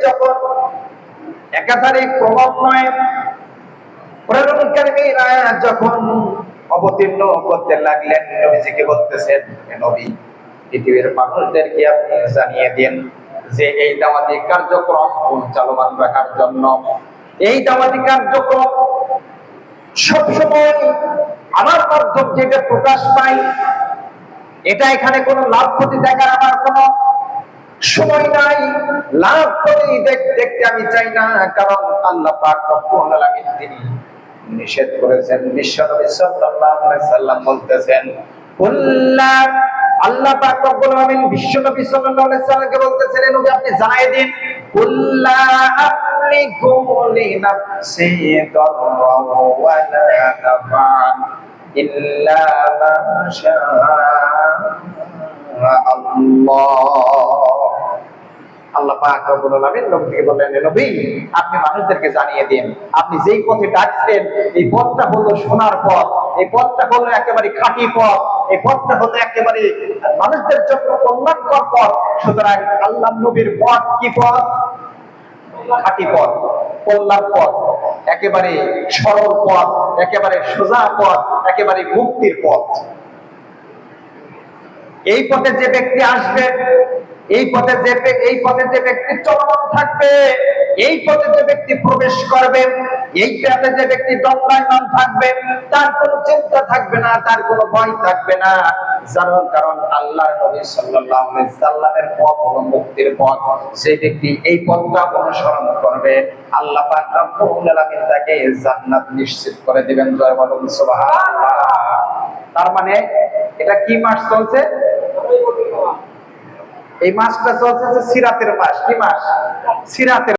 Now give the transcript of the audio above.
যখন একাধারে ক্রমান্বয়ে প্রেরণকারীর আয়াত যখন অবতীর্ণ করতে লাগলেন, নবীজিকে বলতেছেন, নবী পৃথিবীর মানুষদেরকে আপনি জানিয়ে দিন যে এই দাওয়াতি কার্যক্রম চালমান রাখার জন্য, এই দাওয়াতি কার্যক্রম সবসময় আমার মাধ্যম যেটা প্রকাশ পাই, এটা এখানে কোনো লাভ ক্ষতি দেখার আমার কোনো সময় নাই। লাভ ক্ষতি দেখতে আমি চাই না, কারণ আল্লাহ পাক রব্বুল আলামিন তিনি নিষেধ করেছেন। বিশ্বনবী সাল্লাল্লাহু আলাইহি সাল্লাম বলতেছেন, কুল্লা, আল্লাহ পাক রব্বুল আলামিন বিশ্বনবী সাল্লাল্লাহু আলাইহি সাল্লামকে বলতেছেন, নবী আপনি জানিয়ে দিন, কুল্লা আমলিকু লিনাফসি দাররা ওয়া লা নাফআন ইল্লা মা শাআ আল্লাহ। আল্লাহ পাক রব্বুল আলামিন নবীকে বললেন, নবী আপনি মানুষদেরকে জানিয়ে দিন, আপনি যেই পথে ডাকছেন এই পথটা হলো সোনার পথ, এই পথটা হলো একেবারে খাঁটি পথ, এই পথটা হলো একেবারে মানুষদের জন্য কল্যাণকর পথ। সুতরাং আল্লাহ নবীর পথ কি পথ? খাঁটি পথ, কল্যাণ পথ, একেবারে সরল পথ, একেবারে সোজা পথ, একেবারে মুক্তির পথ। এই পথে যে ব্যক্তি আসবে, এই পথে যে ব্যক্তি চলমান থাকবে, এই পথে যে ব্যক্তি প্রবেশ করবে, এই পথে যে ব্যক্তি দণ্ডায়মান থাকবে, তার কোনো চিন্তা থাকবে না, তার কোনো ভয় থাকবে না। কারণ আল্লাহর নবী সাল্লাল্লাহু আলাইহি সাল্লামের পথ হলো মুক্তির পথ। যে ব্যক্তি এই পথটা অনুসরণ করবে, আল্লাহ পাক রব্বুল আলামিন তাকে জান্নাত নিশ্চিত করে দিবেন। জয় বলুন সুবহানাল্লাহ। তার মানে এটা কি মাস চলছে? এই মাসটা চলছে সিরাতের মাস। কি মাস? সিরাতের